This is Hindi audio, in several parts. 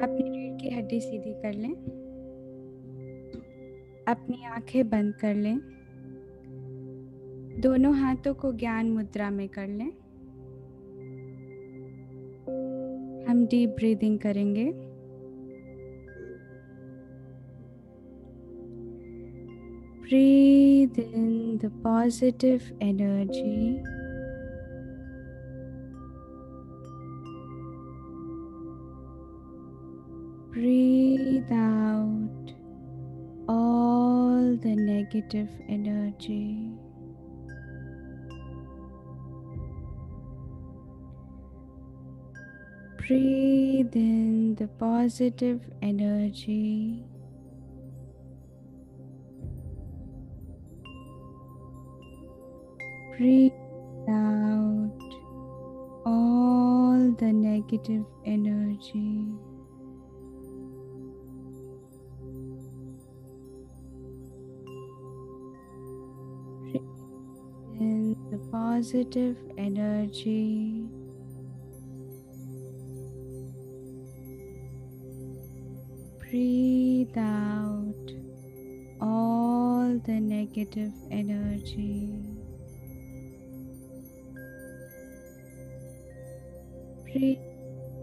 अपनी रीढ़ की हड्डी सीधी कर लें। अपनी आंखें बंद कर लें। दोनों हाथों को ज्ञान मुद्रा में कर लें। हम डीप ब्रीदिंग करेंगे। Breathe in the positive energy. Breathe out all the negative energy. Breathe in the positive energy. Breathe out all the negative energy. Breathe in the positive energy. Breathe out all the negative energy. Breathe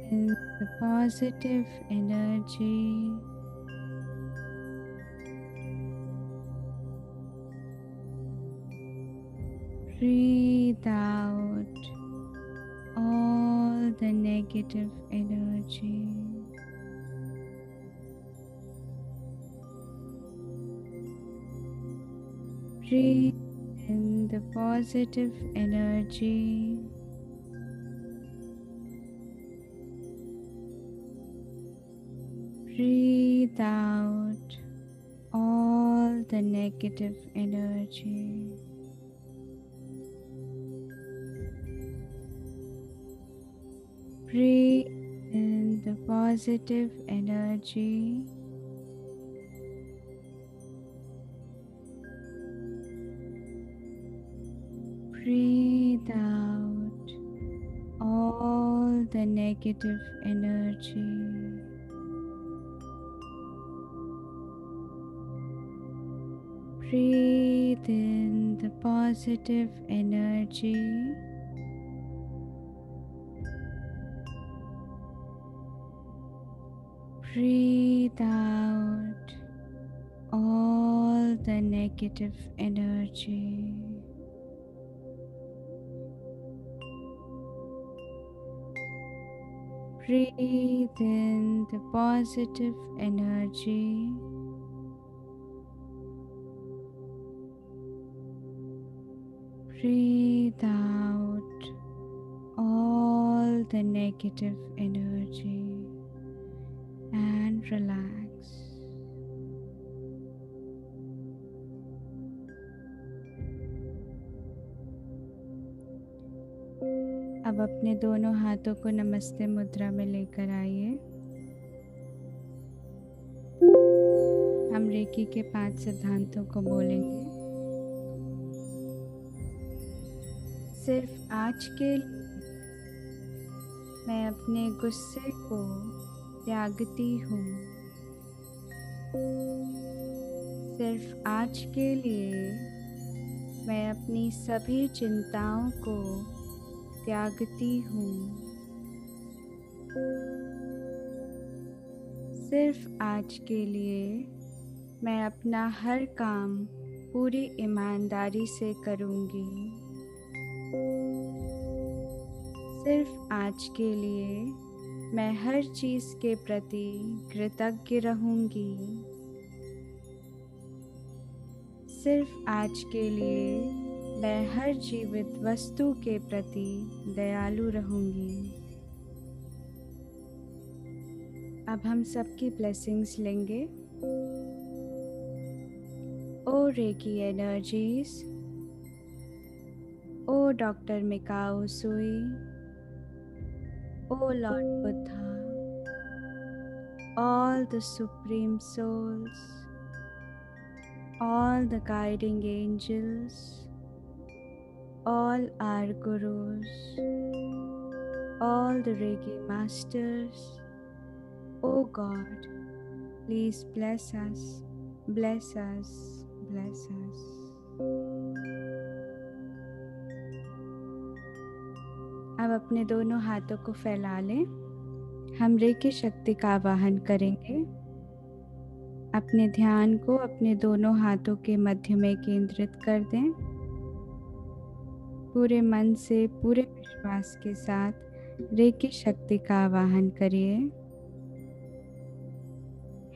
in the positive energy. Breathe out all the negative energy. Breathe in the positive energy. Breathe out all the negative energy. Breathe in the positive energy. Breathe out all the negative energy. Breathe in the positive energy. Breathe out all the negative energy. Breathe in the positive energy. Breathe out all the negative energy and relax. अब अपने दोनों हाथों को नमस्ते मुद्रा में लेकर आइए। हम रेकी के 5 सिद्धांतों को बोलेंगे। सिर्फ आज के लिए मैं अपने गुस्से को त्यागती हूँ। सिर्फ आज के लिए मैं अपनी सभी चिंताओं को त्यागती हूँ। सिर्फ आज के लिए मैं अपना हर काम पूरी ईमानदारी से करूँगी। सिर्फ आज के लिए मैं हर चीज़ के प्रति कृतज्ञ रहूँगी। सिर्फ आज के लिए मैं हर जीवित वस्तु के प्रति दयालु रहूँगी। अब हम सबकी ब्लेसिंग्स लेंगे। O reiki energies, O doctor Mikao Usui, O lord Buddha, all the supreme souls, all the guiding angels, all our gurus, all the Reiki masters, O God, please bless us, bless us, bless us. अब अपने दोनों हाथों को फैला लें। हम रेकी शक्ति का आवाहन करेंगे। अपने ध्यान को अपने दोनों हाथों के मध्य में केंद्रित कर दें। पूरे मन से, पूरे विश्वास के साथ रेकी शक्ति का आवाहन करिए।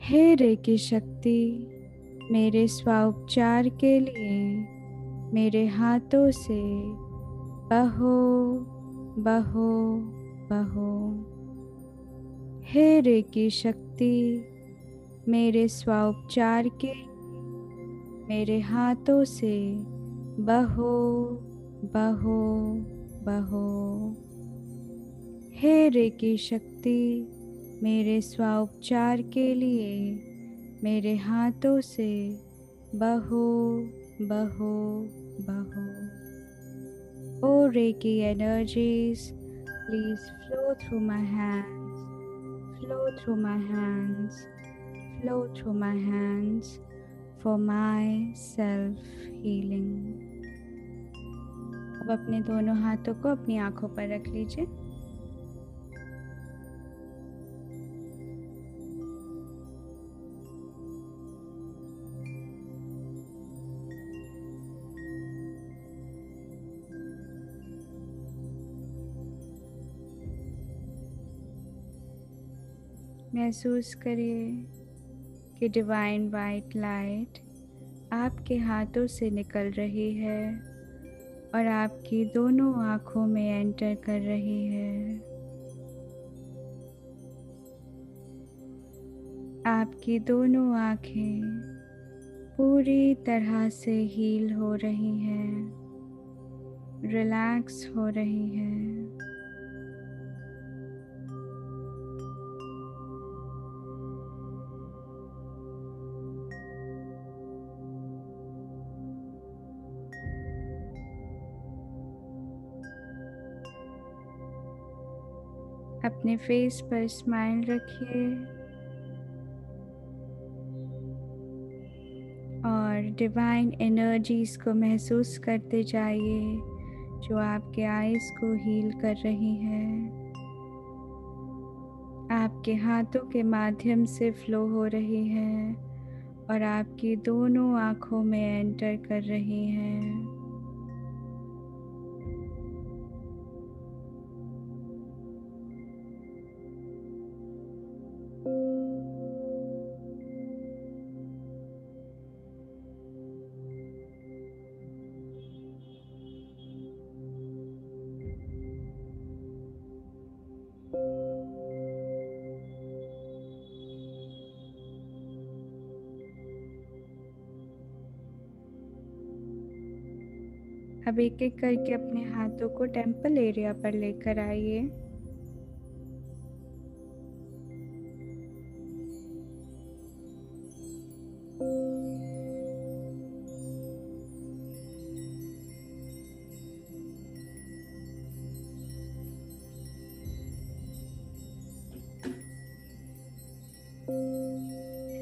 हे रेकी शक्ति, मेरे स्वाउपचार के लिए मेरे हाथों से बहो बहो बहो। हे रेकी शक्ति, मेरे स्वाउपचार के मेरे हाथों से बहो बहो बहो। हे रेकी शक्ति, मेरे स्वाउपचार के लिए मेरे हाथों से बहो बहो बहो। O reiki energies, please flow through my hands, flow through my hands, flow through my hands for my self healing. अब अपने दोनों हाथों को अपनी आंखों पर रख लीजिए। महसूस करिए कि डिवाइन वाइट लाइट आपके हाथों से निकल रही है और आपकी दोनों आँखों में एंटर कर रही है। आपकी दोनों आँखें पूरी तरह से हील हो रही हैं, रिलैक्स हो रही हैं। अपने फेस पर स्माइल रखिए और डिवाइन एनर्जीज को महसूस करते जाइए जो आपके आईज को हील कर रही है। आपके हाथों के माध्यम से फ्लो हो रही है और आपकी दोनों आँखों में एंटर कर रही है। अब एक एक करके अपने हाथों को टेम्पल एरिया पर लेकर आइए।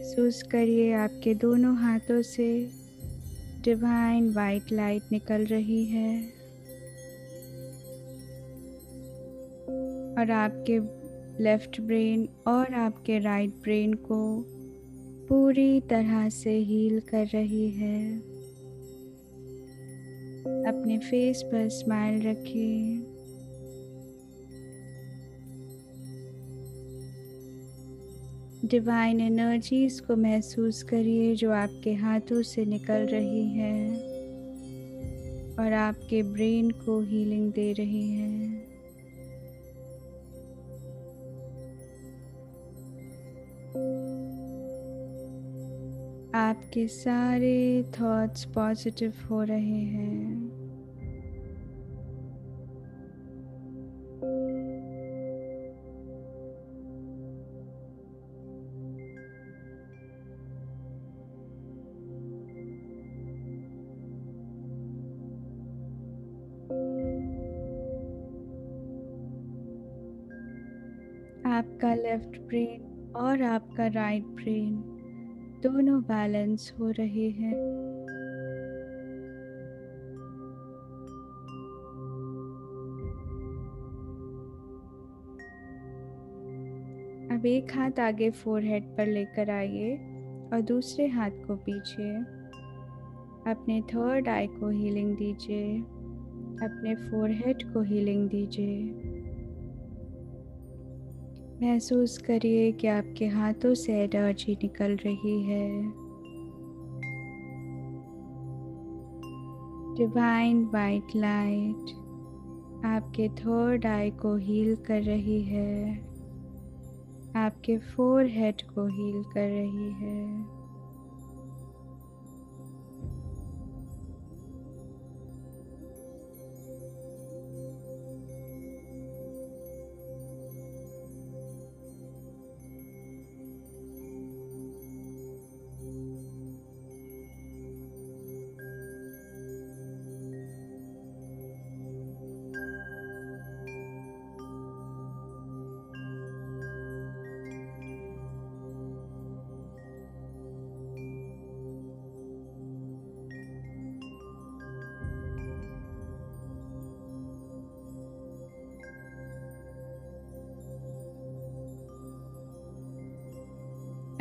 महसूस करिए आपके दोनों हाथों से डिवाइन वाइट लाइट निकल रही है और आपके लेफ्ट ब्रेन और आपके राइट ब्रेन को पूरी तरह से हील कर रही है। अपने फेस पर स्माइल रखिए। डिवाइन एनर्जीज को महसूस करिए जो आपके हाथों से निकल रही है और आपके ब्रेन को हीलिंग दे रही है। आपके सारे थॉट्स पॉजिटिव हो रहे हैं। आपका लेफ्ट ब्रेन और आपका राइट ब्रेन दोनों बैलेंस हो रहे हैं। अब एक हाथ आगे फोरहेड पर लेकर आइए और दूसरे हाथ को पीछे। अपने थर्ड आई को हीलिंग दीजिए, अपने फोरहेड को हीलिंग दीजिए। महसूस करिए कि आपके हाथों से एनर्जी निकल रही है। डिवाइन वाइट लाइट आपके थर्ड आई को हील कर रही है, आपके फोरहेड को हील कर रही है।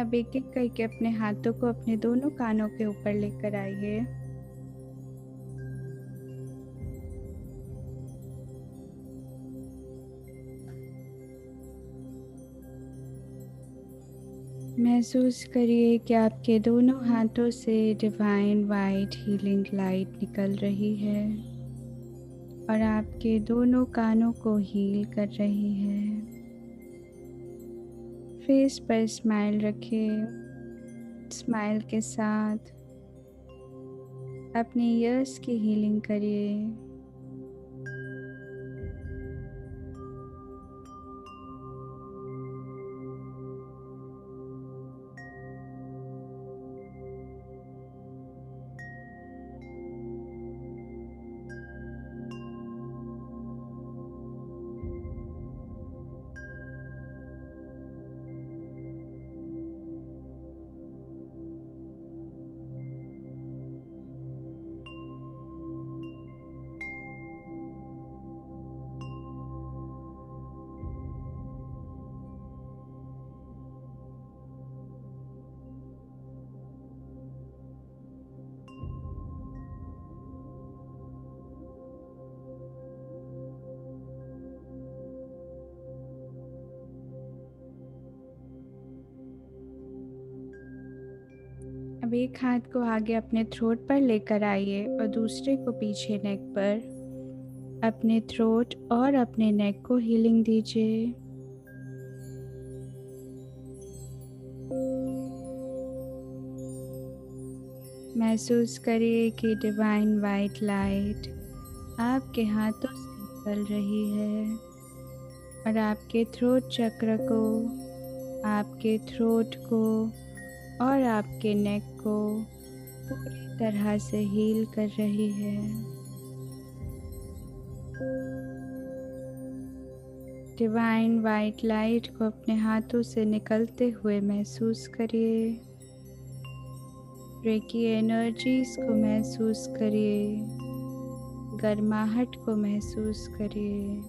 अब एक एक करके अपने हाथों को अपने दोनों कानों के ऊपर लेकर आइए। महसूस करिए कि आपके दोनों हाथों से डिवाइन वाइट हीलिंग लाइट निकल रही है और आपके दोनों कानों को हील कर रही है। फेस पर स्माइल रखें। स्माइल के साथ अपने ईयर्स की हीलिंग करिए। अब एक हाथ को आगे अपने थ्रोट पर लेकर आइए और दूसरे को पीछे नेक पर। अपने थ्रोट और अपने नेक को हीलिंग दीजिए। महसूस करिए कि डिवाइन वाइट लाइट आपके हाथों से निकल रही है और आपके थ्रोट चक्र को, आपके थ्रोट को और आपके नेक को पूरी तरह से हील कर रही है। डिवाइन वाइट लाइट को अपने हाथों से निकलते हुए महसूस करिए। रेकी एनर्जीज को महसूस करिए, गर्माहट को महसूस करिए।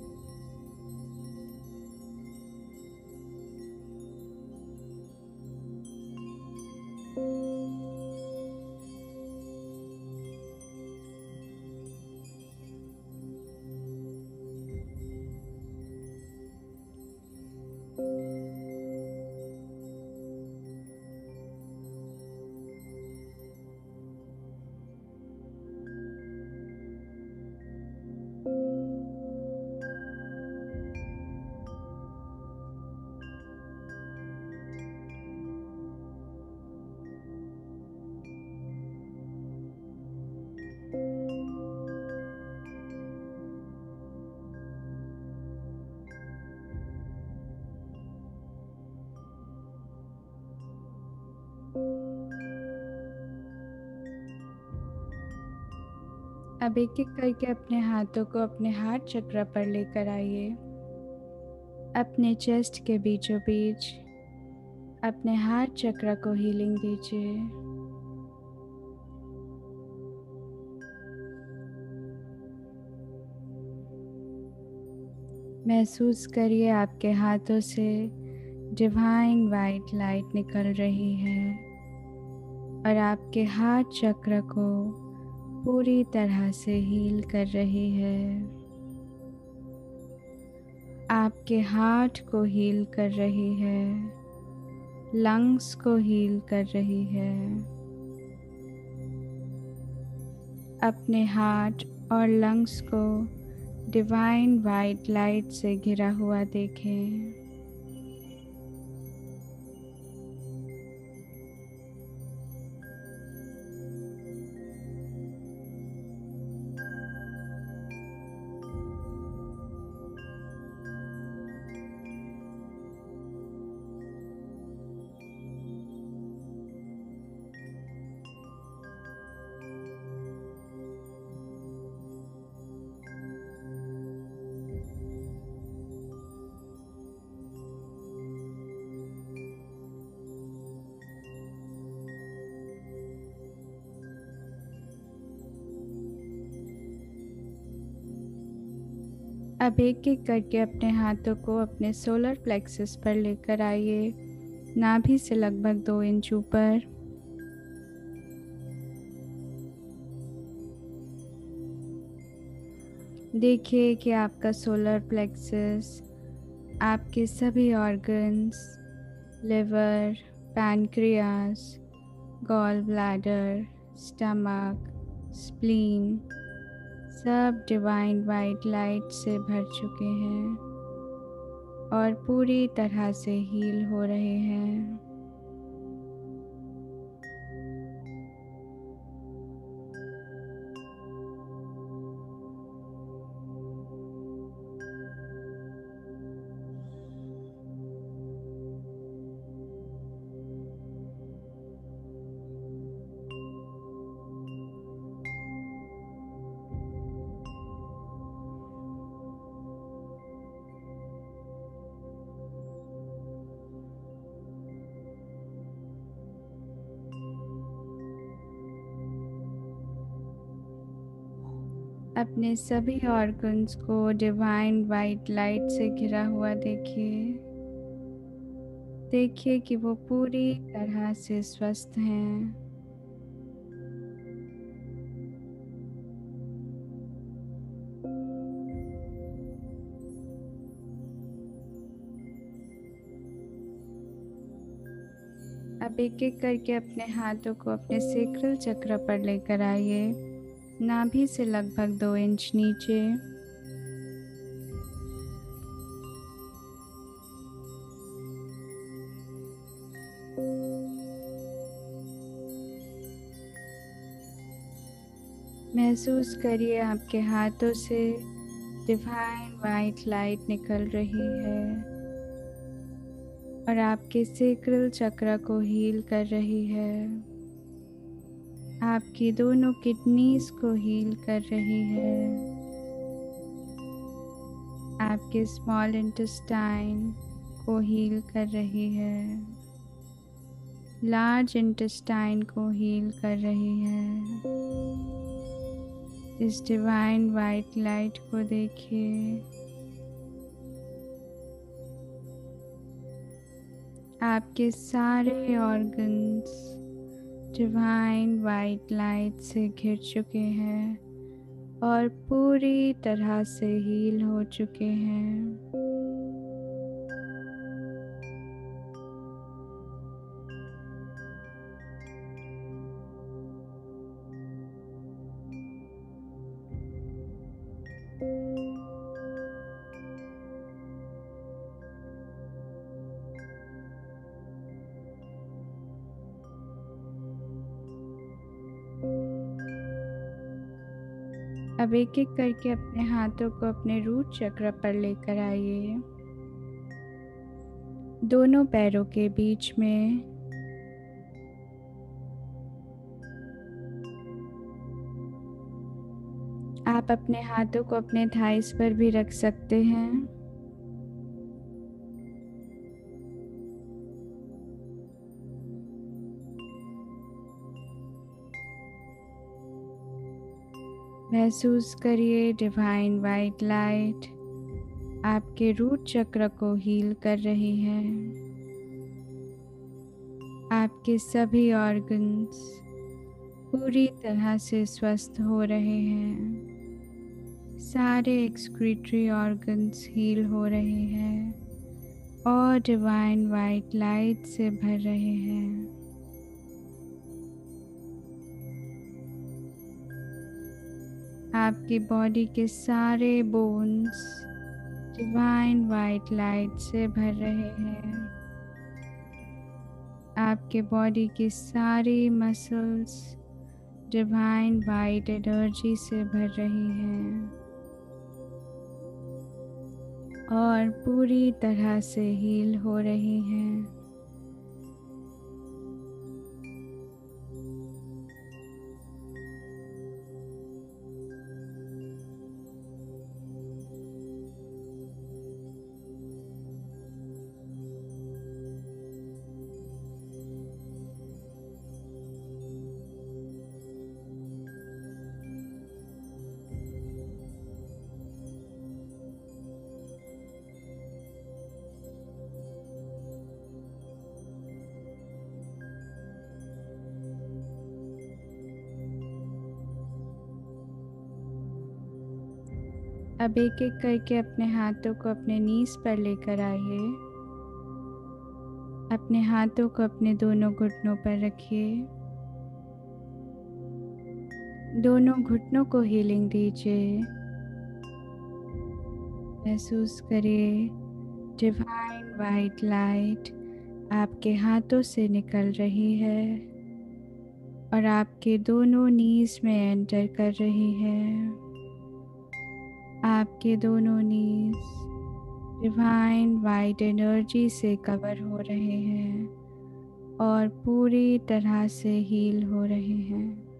अब एक एक करके अपने हाथों को अपने हार्ट चक्र पर लेकर आइए, अपने चेस्ट के बीचों बीच। अपने हार्ट चक्र को हीलिंग दीजिए। महसूस करिए आपके हाथों से डिवाइन वाइट लाइट निकल रही है और आपके हार्ट चक्र को पूरी तरह से हील कर रही है। आपके हार्ट को हील कर रही है, लंग्स को हील कर रही है। अपने हार्ट और लंग्स को डिवाइन वाइट लाइट से घिरा हुआ देखें। अब एक एक करके अपने हाथों को अपने सोलर प्लेक्सस पर लेकर आइए, नाभि से लगभग 2 इंच ऊपर। देखिए कि आपका सोलर प्लेक्सस आपके सभी organs, liver, pancreas, gall bladder, stomach, spleen सब डिवाइन वाइट लाइट से भर चुके हैं और पूरी तरह से हील हो रहे हैं। अपने सभी ऑर्गन्स को डिवाइन वाइट लाइट से घिरा हुआ देखिए। देखिए कि वो पूरी तरह से स्वस्थ हैं। अब एक एक करके अपने हाथों को अपने सेक्रल चक्र पर लेकर आइए, नाभि से लगभग 2 इंच नीचे। महसूस करिए आपके हाथों से डिवाइन वाइट लाइट निकल रही है और आपके सेक्रल चक्र को हील कर रही है। आपकी दोनों किडनीज को हील कर रही है। आपके स्मॉल इंटेस्टाइन को हील कर रही है। लार्ज इंटेस्टाइन को हील कर रही है। इस डिवाइन वाइट लाइट को देखिए। आपके सारे ऑर्गन्स डिवाइन वाइट लाइट से घिर चुके हैं और पूरी तरह से हील हो चुके हैं। अब एक एक करके अपने हाथों को अपने रूट चक्र पर लेकर आइए। दोनों पैरों के बीच में आप अपने हाथों को अपने थाइस पर भी रख सकते हैं। महसूस करिए डिवाइन वाइट लाइट आपके रूट चक्र को हील कर रही है। आपके सभी ऑर्गन्स पूरी तरह से स्वस्थ हो रहे हैं। सारे एक्सक्रीटरी ऑर्गन्स हील हो रहे हैं और डिवाइन वाइट लाइट से भर रहे हैं। आपकी बॉडी के सारे बोन्स डिवाइन वाइट लाइट से भर रहे हैं। आपके बॉडी की सारी मसल्स डिवाइन वाइट एनर्जी से भर रही हैं और पूरी तरह से हील हो रही हैं। अब एक एक करके अपने हाथों को अपने नीज पर लेकर आइए। अपने हाथों को अपने दोनों घुटनों पर रखिए। दोनों घुटनों को हीलिंग दीजिए। महसूस करिए डिवाइन वाइट लाइट आपके हाथों से निकल रही है और आपके दोनों नीज में एंटर कर रही है। आपके दोनों नीज डिवाइन वाइट एनर्जी से कवर हो रहे हैं और पूरी तरह से हील हो रहे हैं।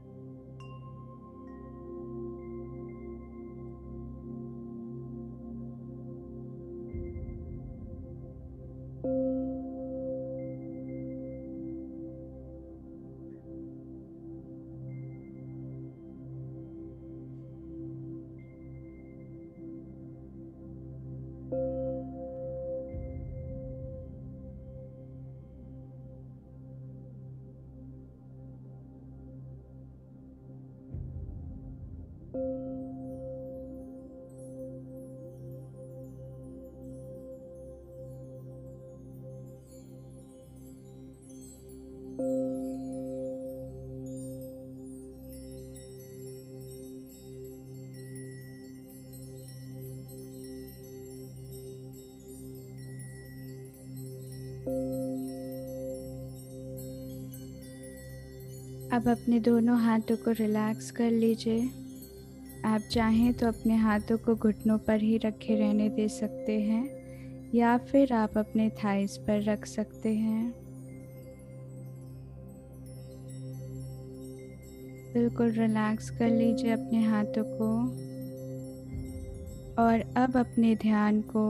अब अपने दोनों हाथों को रिलैक्स कर लीजिए। आप चाहें तो अपने हाथों को घुटनों पर ही रखे रहने दे सकते हैं या फिर आप अपने थाइस पर रख सकते हैं। बिल्कुल रिलैक्स कर लीजिए अपने हाथों को और अब अपने ध्यान को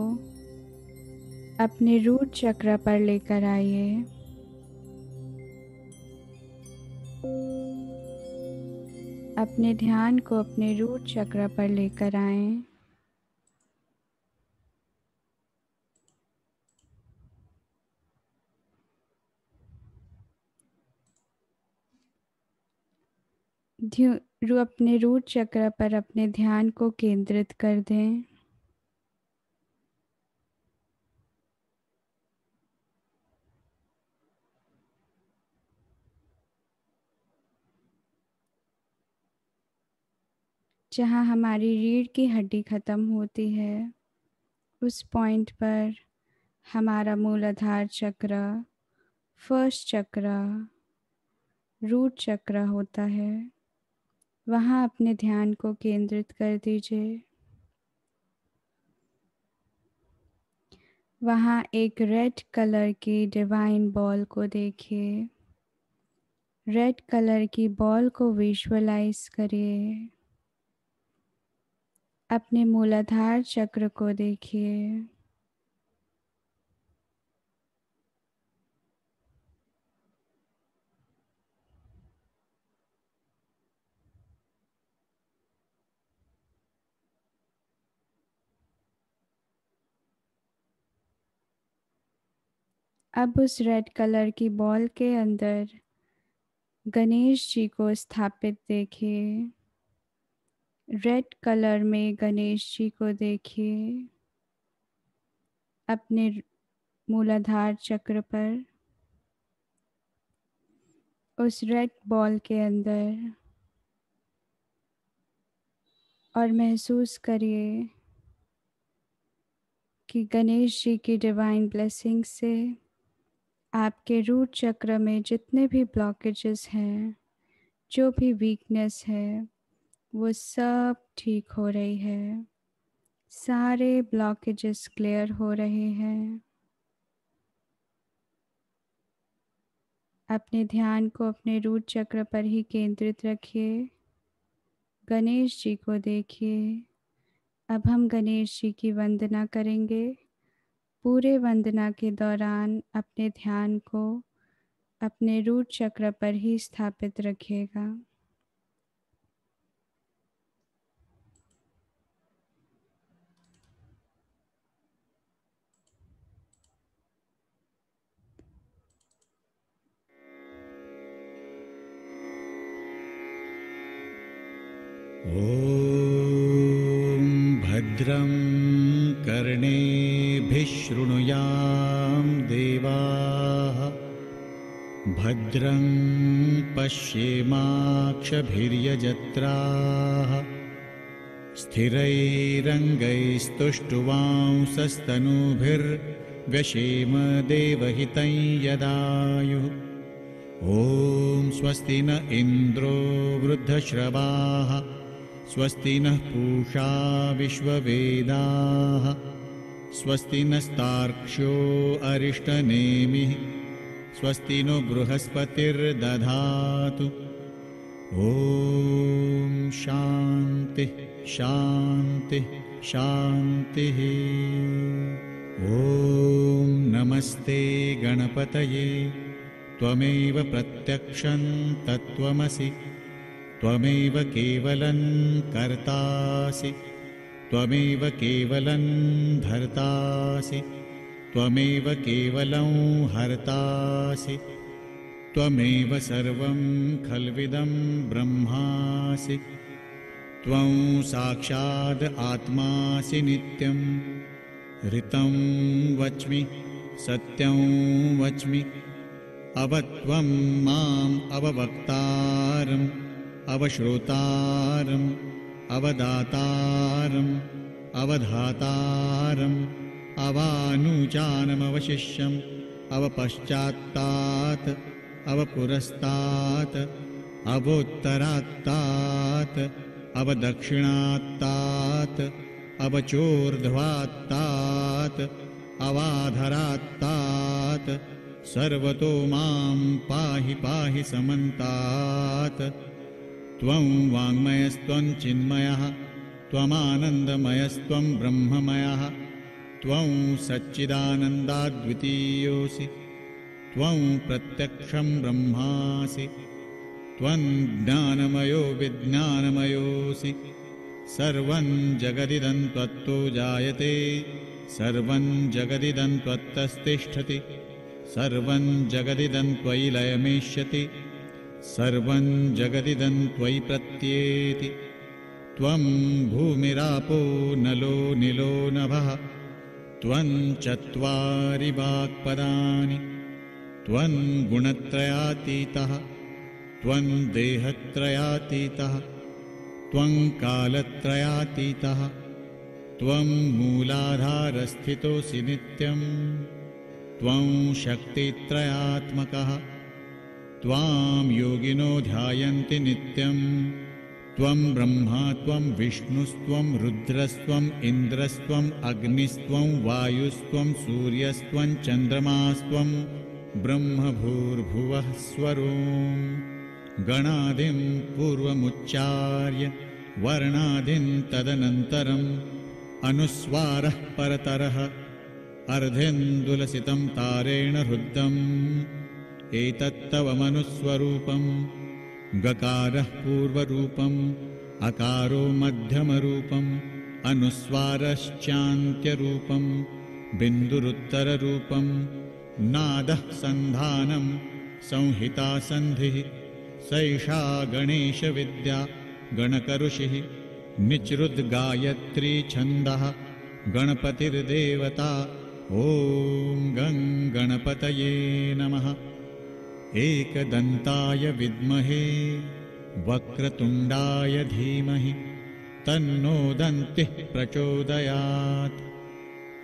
अपने रूट चक्र पर लेकर आइए। अपने ध्यान को अपने रूट चक्र पर लेकर आएं। अपने रूट चक्र पर अपने ध्यान को केंद्रित कर दें। जहाँ हमारी रीढ़ की हड्डी ख़त्म होती है उस पॉइंट पर हमारा मूलाधार चक्र, फर्स्ट चक्र, रूट चक्र होता है। वहाँ अपने ध्यान को केंद्रित कर दीजिए। वहाँ एक रेड कलर की डिवाइन बॉल को देखिए। रेड कलर की बॉल को विजुअलाइज करिए। अपने मूलाधार चक्र को देखिए। अब उस रेड कलर की बॉल के अंदर गणेश जी को स्थापित देखिए। रेड कलर में गणेश जी को देखिए अपने मूलाधार चक्र पर, उस रेड बॉल के अंदर, और महसूस करिए कि गणेश जी की डिवाइन ब्लेसिंग से आपके रूट चक्र में जितने भी ब्लॉकेजेस हैं, जो भी वीकनेस है, वो सब ठीक हो रही है। सारे ब्लॉकेजेस क्लियर हो रहे हैं। अपने ध्यान को अपने रूट चक्र पर ही केंद्रित रखिए। गणेश जी को देखिए। अब हम गणेश जी की वंदना करेंगे। पूरे वंदना के दौरान अपने ध्यान को अपने रूट चक्र पर ही स्थापित रखिएगा। ॐ भद्रं कर्णेभिः शृणुयाम देवाः, भद्रं पश्येमाक्षभिर्यजत्राः, स्थिरैरङ्गैस्तुष्टुवांसस्तनूभिर्व्यशेम देवहितं यदायुः। ॐ स्वस्ति न इन्द्रो वृद्धश्रवाः, स्वस्ति नः पूषा विश्ववेदाः, स्वस्ति नस्तार्क्ष्यो अरिष्टनेमिः, स्वस्ति नो बृहस्पतिर्दधातु। ॐ शान्तिः शान्तिः शान्तिः। ॐ नमस्ते गणपतये, त्वमेव प्रत्यक्षं तत्त्वमसि, त्वमेव केवलं कर्तासि, त्वमेव केवलं धर्तासि, त्वमेव केवलं हर्तासि, त्वमेव सर्वं खल्विदं ब्रह्मासि, त्वं साक्षात् आत्मासि नित्यं। ऋतं वच्मि सत्यं वच्मि, अवत्वं माम् अववक्तारम् अवश्रोतारम् अवदातारम् अवधातारम् अवानुचानमवशिष्यम् अवपश्चात्तात् अवपुरस्तात् अवोत्तरात्तात् अवदक्षिणात्तात् अवचोर्ध्वात्तात् अवाधरात्तात् सर्वतो मां पाहि पाहि समन्तात्। त्वं वाङ्मयस्त्वं चिन्मयः, त्वमानन्दमयस्त्वं ब्रह्ममयः, त्वं सच्चिदानन्दाद्वितीयोऽसि, त्वं प्रत्यक्षं ब्रह्मासि, त्वं ज्ञानमयो विज्ञानमयोऽसि। सर्वं जगदिदं त्वत्तो जायते, सर्वं जगदिदं त्वत्तस्तिष्ठति, सर्वं जगदिदं त्वयि लयमेष्यति, सर्वं जगदिदं त्वयि प्रत्येति। त्वं भूमिरापो नलो निलो नभः, त्वं चत्वारि वाक्पदानि, त्वं गुणत्रयातीतः, त्वं देहत्रयातीतः, त्वं कालत्रयातीतः, त्वं मूलाधारस्थितोऽसि नित्यम्। त्वं शक्तित्रयात्मकः, त्वां योगिनो ध्यायन्ति नित्यम्। त्वं ब्रह्मा त्वं विष्णुस्त्वं रुद्रस्त्वम् इन्द्रस्त्वम् अग्निस्त्वं वायुस्त्वं सूर्यस्त्वं चन्द्रमास्त्वं ब्रह्मभूर्भुवः स्वरों। गणादिं पूर्वमुच्चार्य वर्णादिं तदनन्तरम् अनुस्वारः परतरः अर्धेन्दुलसितं तारेण हृद्यम्। एतत्तव मनुस्वरूपम्। गकारः पूर्वरूपम्, अकारो मध्यमरूपम्, अनुस्वारश्चान्त्यरूपम्, बिन्दुरुत्तररूपम्, नादः सन्धानं संहिता सन्धिः सैषा गणेशविद्या गणकऋषिः निचृद्गायत्री छन्दः गणपतिर्देवता ॐ गं गणपतये नमः। एकदन्ताय विद्महे वक्रतुण्डाय धीमहि तन्नो दन्तिः प्रचोदयात्।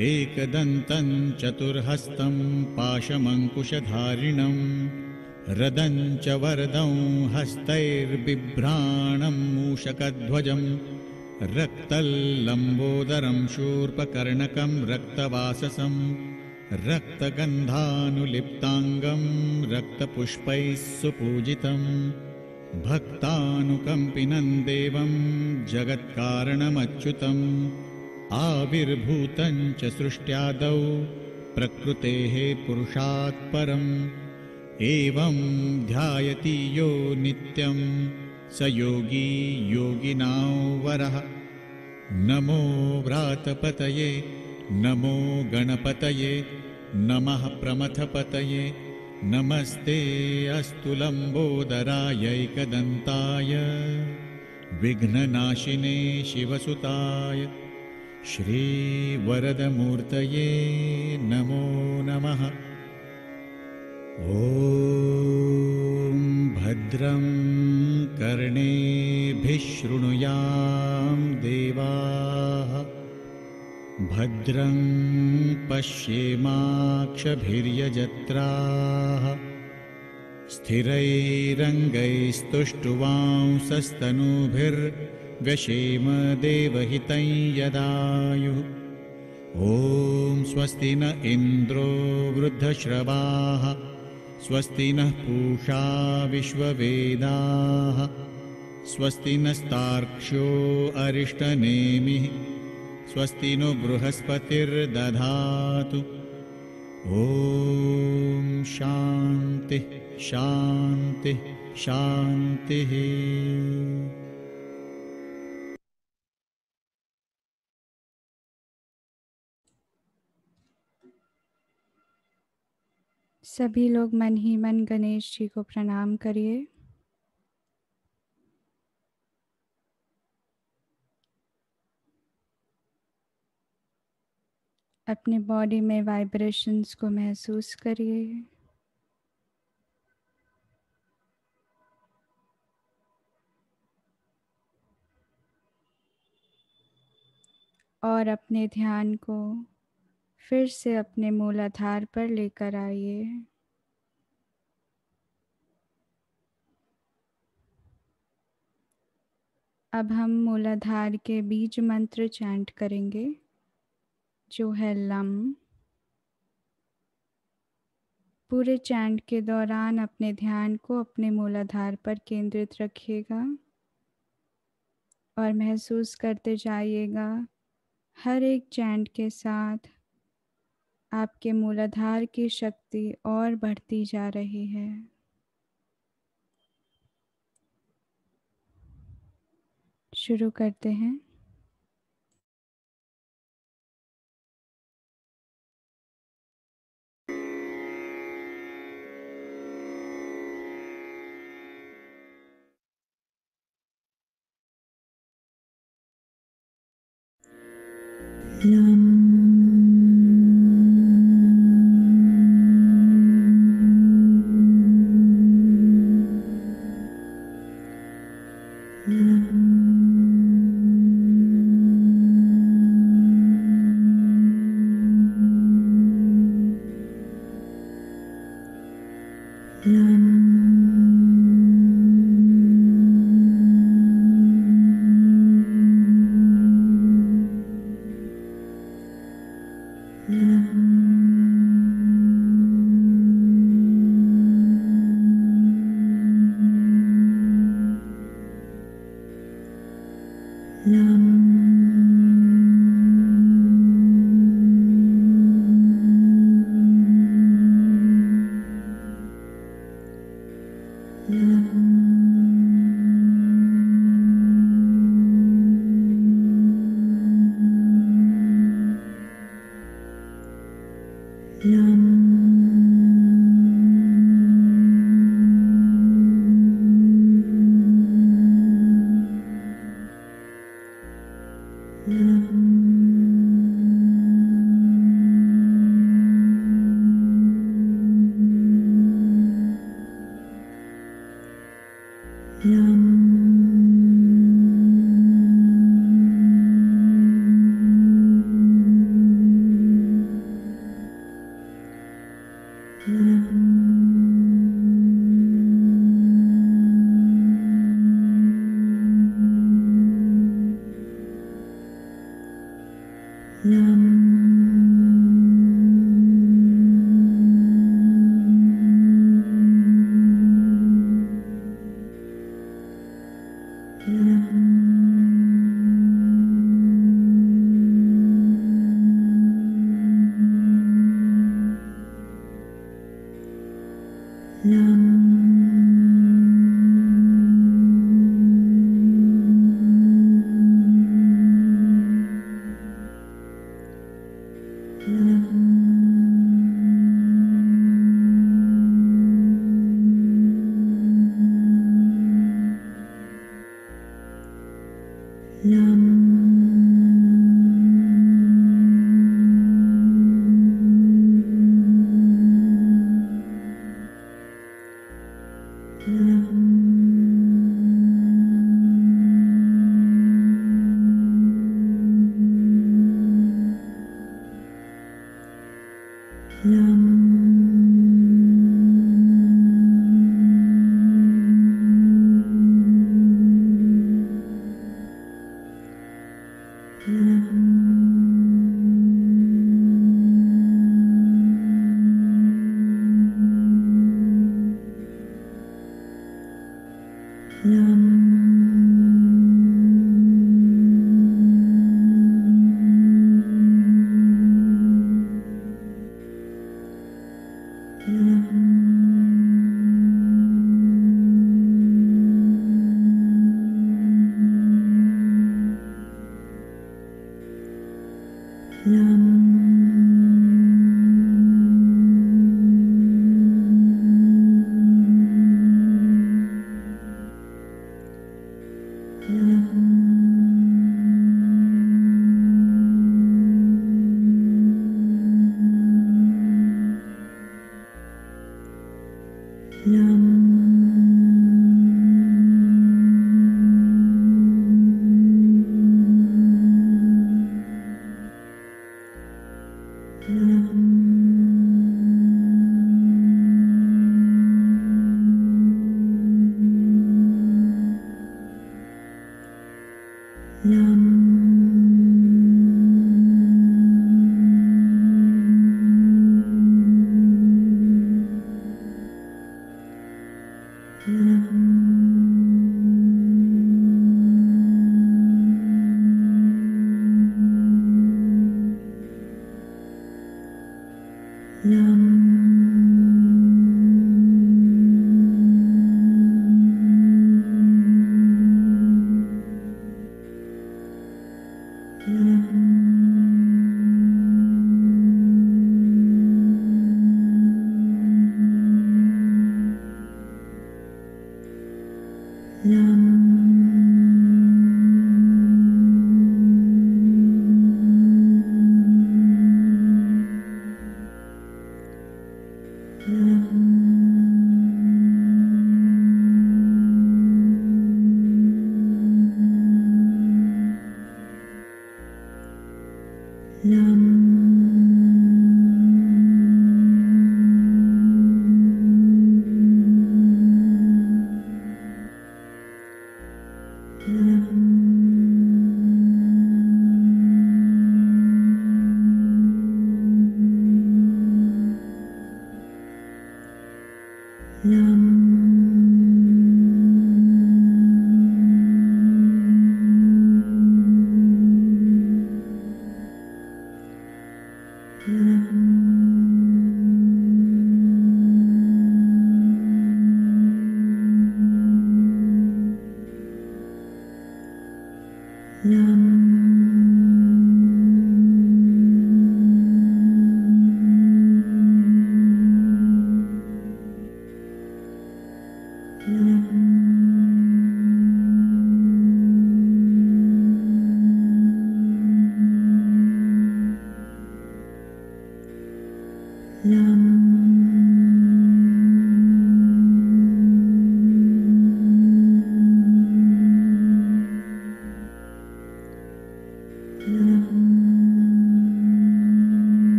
एकदन्तं चतुर्हस्तं पाशमङ्कुशधारिणं रदं च वरदं हस्तैर्बिभ्राणं मूषकध्वजं रक्तल्लम्बोदरं शूर्पकर्णकं रक्तवाससं रक्तगन्धानुलिप्ताङ्गं रक्तपुष्पैः सुपूजितं भक्तानुकम्पिनं देवं जगत्कारणमच्युतम् आविर्भूतं च सृष्ट्यादौ प्रकृतेः पुरुषात् परम् एवं ध्यायति यो नित्यं स योगी योगिनां वरः। नमो व्रातपतये नमो गणपतये नमः प्रमथपतये नमस्ते अस्तु लम्बोदरायैकदन्ताय विघ्ननाशिने शिवसुताय श्रीवरदमूर्तये नमो नमः। ॐ भद्रं कर्णेभिः शृणुयाम देवाः भद्रं पश्येमाक्षभिर्यजत्राः स्थिरैरङ्गैस्तुष्टुवांसस्तनूभिर्व्यशेम देवहितं यदायुः। ॐ स्वस्ति न इन्द्रो वृद्धश्रवाः स्वस्ति नः पूषा विश्ववेदाः स्वस्ति नस्तार्क्ष्यो अरिष्टनेमिः स्वस्ति नो बृहस्पतिर्दधातु। ॐ शान्तिः शान्तिः शान्तिः। सभी लोग मन ही मन गणेश जी को प्रणाम करिए। अपने बॉडी में वाइब्रेशंस को महसूस करिए। और अपने ध्यान को फिर से अपने मूलाधार पर लेकर आइए। अब हम मूलाधार के बीज मंत्र चैंट करेंगे जो है लम। पूरे चैंट के दौरान अपने ध्यान को अपने मूलाधार पर केंद्रित रखिएगा और महसूस करते जाइएगा हर एक चैंट के साथ आपके मूलाधार की शक्ति और बढ़ती जा रही है। शुरू करते हैं। Nam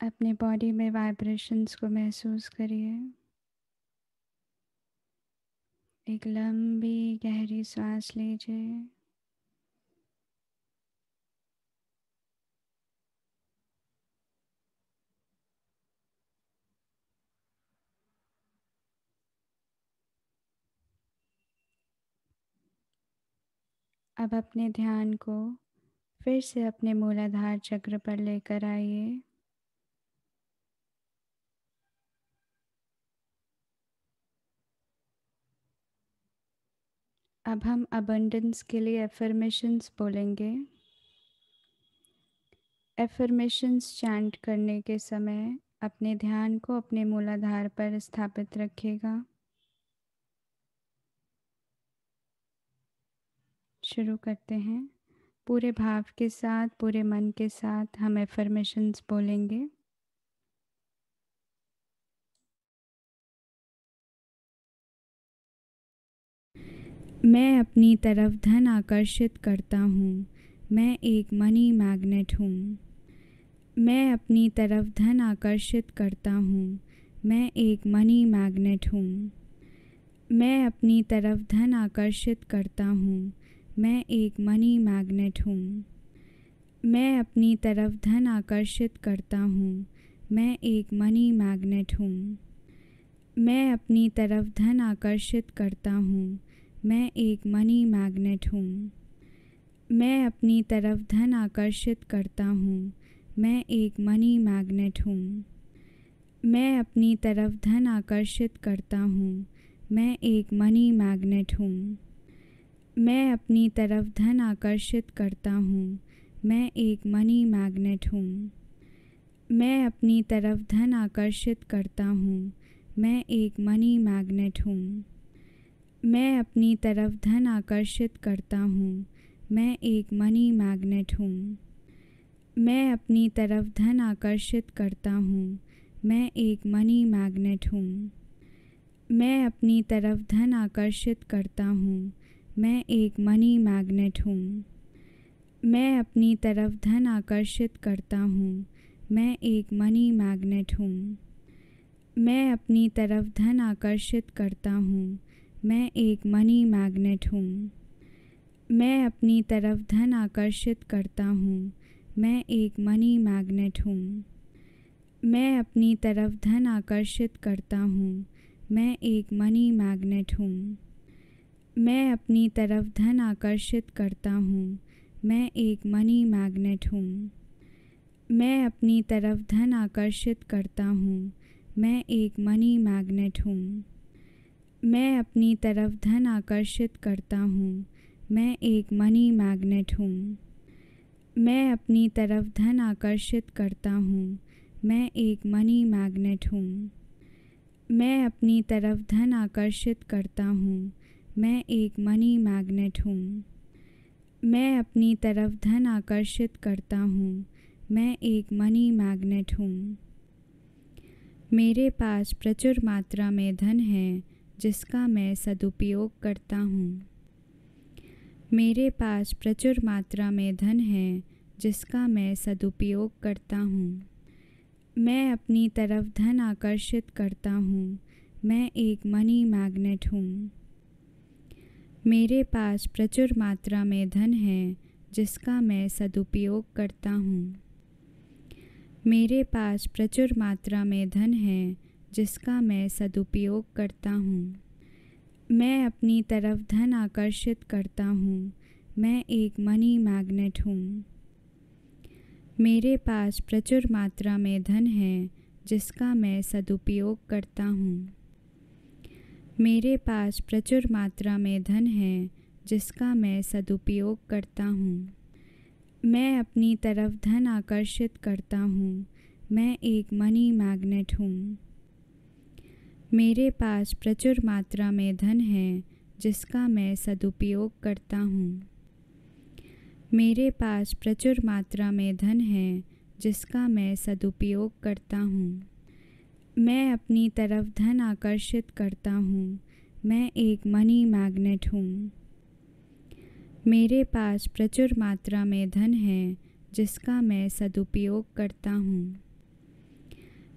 अपने बॉडी में वाइब्रेशंस को महसूस करिए। एक लंबी गहरी सांस लीजिए। अब अपने ध्यान को फिर से अपने मूलाधार चक्र पर लेकर आइए। अब हम अबंडेंस के लिए एफर्मेशंस बोलेंगे। एफर्मेशंस चैंट करने के समय अपने ध्यान को अपने मूलाधार पर स्थापित रखिएगा। शुरू करते हैं। पूरे भाव के साथ, पूरे मन के साथ हम एफर्मेशंस बोलेंगे। मैं अपनी तरफ धन आकर्षित करता हूँ। मैं एक मनी मैग्नेट हूँ। मैं अपनी तरफ धन आकर्षित करता हूँ। मैं एक मनी मैग्नेट हूँ। मैं अपनी तरफ धन आकर्षित करता हूँ। मैं एक मनी मैग्नेट हूँ। मैं अपनी तरफ धन आकर्षित करता हूँ। मैं एक मनी मैग्नेट हूँ। मैं अपनी तरफ धन आकर्षित करता हूँ। मैं एक मनी मैग्नेट हूँ। मैं अपनी तरफ धन आकर्षित करता हूँ। मैं एक मनी मैग्नेट हूँ। मैं अपनी तरफ धन आकर्षित करता हूँ। मैं एक मनी मैग्नेट हूँ। मैं अपनी तरफ धन आकर्षित करता हूँ। मैं एक मनी मैग्नेट हूँ। मैं अपनी तरफ धन आकर्षित करता हूँ। मैं एक मनी मैग्नेट हूँ। मैं अपनी तरफ धन आकर्षित करता हूँ। मैं एक मनी मैग्नेट हूँ। मैं अपनी तरफ धन आकर्षित करता हूँ। मैं एक मनी मैग्नेट हूँ। मैं अपनी तरफ धन आकर्षित करता हूँ। मैं एक मनी मैग्नेट हूँ। मैं अपनी तरफ धन आकर्षित करता हूँ। मैं एक मनी मैग्नेट हूँ। मैं अपनी तरफ धन आकर्षित करता हूँ। मैं एक मनी मैग्नेट हूँ। मैं अपनी तरफ धन आकर्षित करता हूँ। मैं एक मनी मैग्नेट हूँ। मैं अपनी तरफ धन आकर्षित करता हूँ। मैं एक मनी मैग्नेट हूँ। मैं अपनी तरफ धन आकर्षित करता हूँ। मैं एक मनी मैग्नेट हूँ। मैं अपनी तरफ धन आकर्षित करता हूँ। मैं एक मनी मैग्नेट हूँ। मैं अपनी तरफ धन आकर्षित करता हूँ। मैं एक मनी मैग्नेट हूँ। मैं अपनी तरफ धन आकर्षित करता हूँ। मैं एक मनी मैग्नेट हूँ। मैं अपनी तरफ धन आकर्षित करता हूँ। मैं एक मनी मैग्नेट हूँ। मैं अपनी तरफ धन आकर्षित करता हूँ। मैं एक मनी मैग्नेट हूँ। मेरे पास प्रचुर मात्रा में धन है जिसका मैं सदुपयोग करता हूँ। मेरे पास प्रचुर मात्रा में धन है जिसका मैं सदुपयोग करता हूँ। मैं अपनी तरफ धन आकर्षित करता हूँ। मैं एक मनी मैग्नेट हूँ। मेरे पास प्रचुर मात्रा में धन है जिसका मैं सदुपयोग करता हूँ। मेरे पास प्रचुर मात्रा में धन है जिसका मैं सदुपयोग करता हूँ। मैं अपनी तरफ धन आकर्षित करता हूँ। मैं एक मनी मैग्नेट हूँ। मेरे पास प्रचुर मात्रा में धन है जिसका मैं सदुपयोग करता हूँ। मेरे पास प्रचुर मात्रा में धन है जिसका मैं सदुपयोग करता हूँ। मैं अपनी तरफ धन आकर्षित करता हूँ। मैं एक मनी मैग्नेट हूँ। मेरे पास प्रचुर मात्रा में धन है जिसका मैं सदुपयोग करता हूँ। मेरे पास प्रचुर मात्रा में धन है जिसका मैं सदुपयोग करता हूँ। मैं अपनी तरफ धन आकर्षित करता हूँ। मैं एक मनी मैग्नेट हूँ। मेरे पास प्रचुर मात्रा में धन है जिसका मैं सदुपयोग करता हूँ।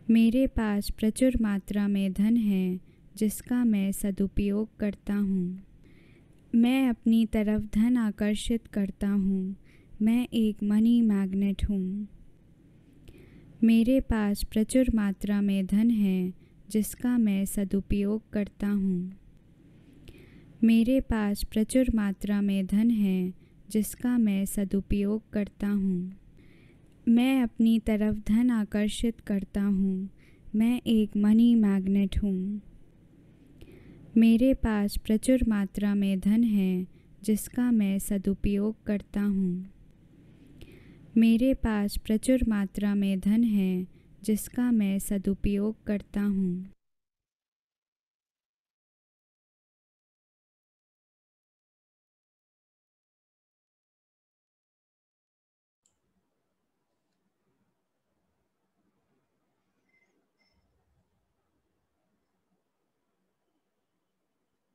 मेरे पास प्रचुर मात्रा में धन है जिसका मैं सदुपयोग करता हूँ। मैं अपनी तरफ धन आकर्षित करता हूँ। मैं एक मनी मैग्नेट हूँ। मेरे पास प्रचुर मात्रा में धन है जिसका मैं सदुपयोग करता हूँ। मेरे पास प्रचुर मात्रा में धन है जिसका मैं सदुपयोग करता हूँ। मैं अपनी तरफ धन आकर्षित करता हूँ। मैं एक मनी मैग्नेट हूँ। मेरे पास प्रचुर मात्रा में धन है जिसका मैं सदुपयोग करता हूँ। मेरे पास प्रचुर मात्रा में धन है जिसका मैं सदुपयोग करता हूँ।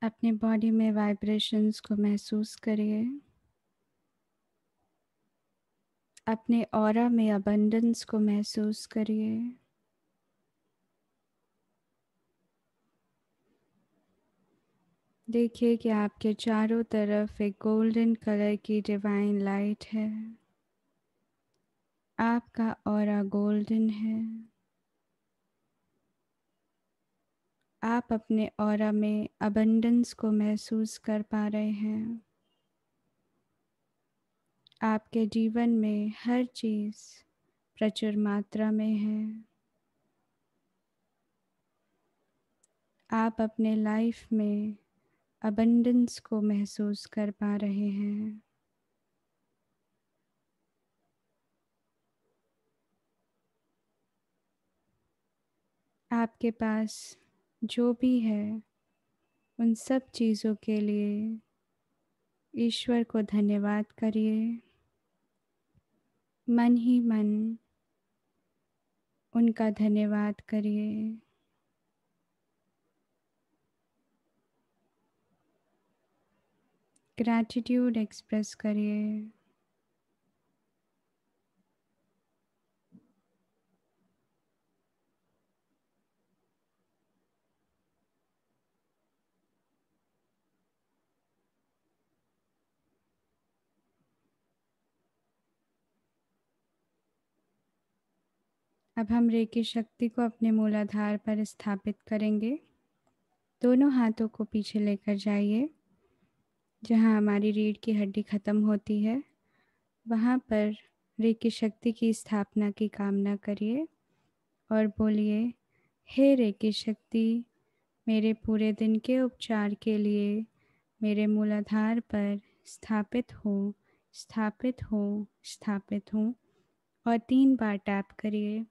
अपने बॉडी में वाइब्रेशंस को महसूस करिए। अपने ऑरा में अबंडेंस को महसूस करिए। देखिए कि आपके चारों तरफ एक गोल्डन कलर की डिवाइन लाइट है। आपका ऑरा गोल्डन है। आप अपने ऑरा में अबंडेंस को महसूस कर पा रहे हैं। आपके जीवन में हर चीज़ प्रचुर मात्रा में है। आप अपने लाइफ में अबंडेंस को महसूस कर पा रहे हैं। आपके पास जो भी है उन सब चीज़ों के लिए ईश्वर को धन्यवाद करिए। मन ही मन उनका धन्यवाद करिए। ग्रैटिट्यूड एक्सप्रेस करिए। अब हम रेकी शक्ति को अपने मूलाधार पर स्थापित करेंगे। दोनों हाथों को पीछे लेकर जाइए। जहाँ हमारी रीढ़ की हड्डी ख़त्म होती है वहाँ पर रेकी शक्ति की स्थापना की कामना करिए और बोलिए, हे रेकी शक्ति, मेरे पूरे दिन के उपचार के लिए मेरे मूलाधार पर स्थापित हो, स्थापित हो, स्थापित हो। और 3 बार टैप करिए।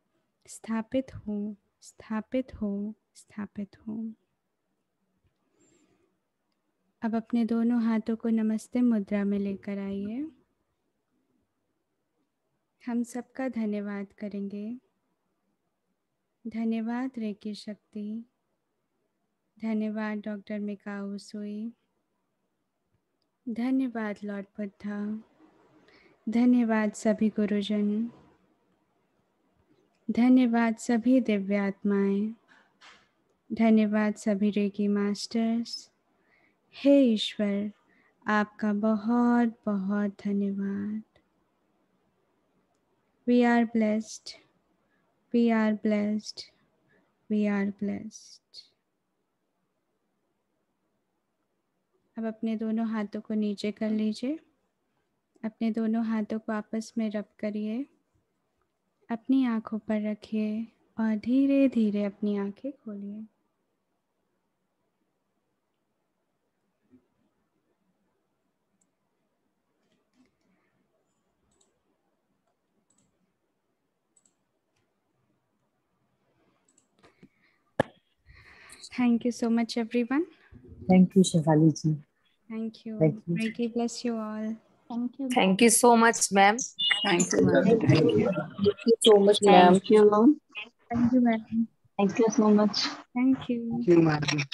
स्थापित हो, स्थापित हो, स्थापित हो। अब अपने दोनों हाथों को नमस्ते मुद्रा में लेकर आइए। हम सबका धन्यवाद करेंगे। धन्यवाद रेकी शक्ति, धन्यवाद डॉक्टर मिकाओ सुई, धन्यवाद लॉर्ड बुद्धा, धन्यवाद सभी गुरुजन, धन्यवाद सभी दिव्यात्माएं, धन्यवाद सभी रेकी मास्टर्स। हे ईश्वर, आपका बहुत बहुत धन्यवाद। We are blessed, we are blessed, we are blessed। अब अपने दोनों हाथों को नीचे कर लीजिए। अपने दोनों हाथों को आपस में रब करिए। अपनी आँखों पर रखिए और धीरे धीरे अपनी आँखें खोलिए। Thank you so much everyone. Thank you, Shefali ji. Thank you. Thank you. Reiki bless you all. Thank you. Thank you so much, ma'am. Thank you, ma'am. Thank you. Thank you so much, ma'am. Thank you. Thank you, madam. Thank you so much. Thank you. Thank you, madam.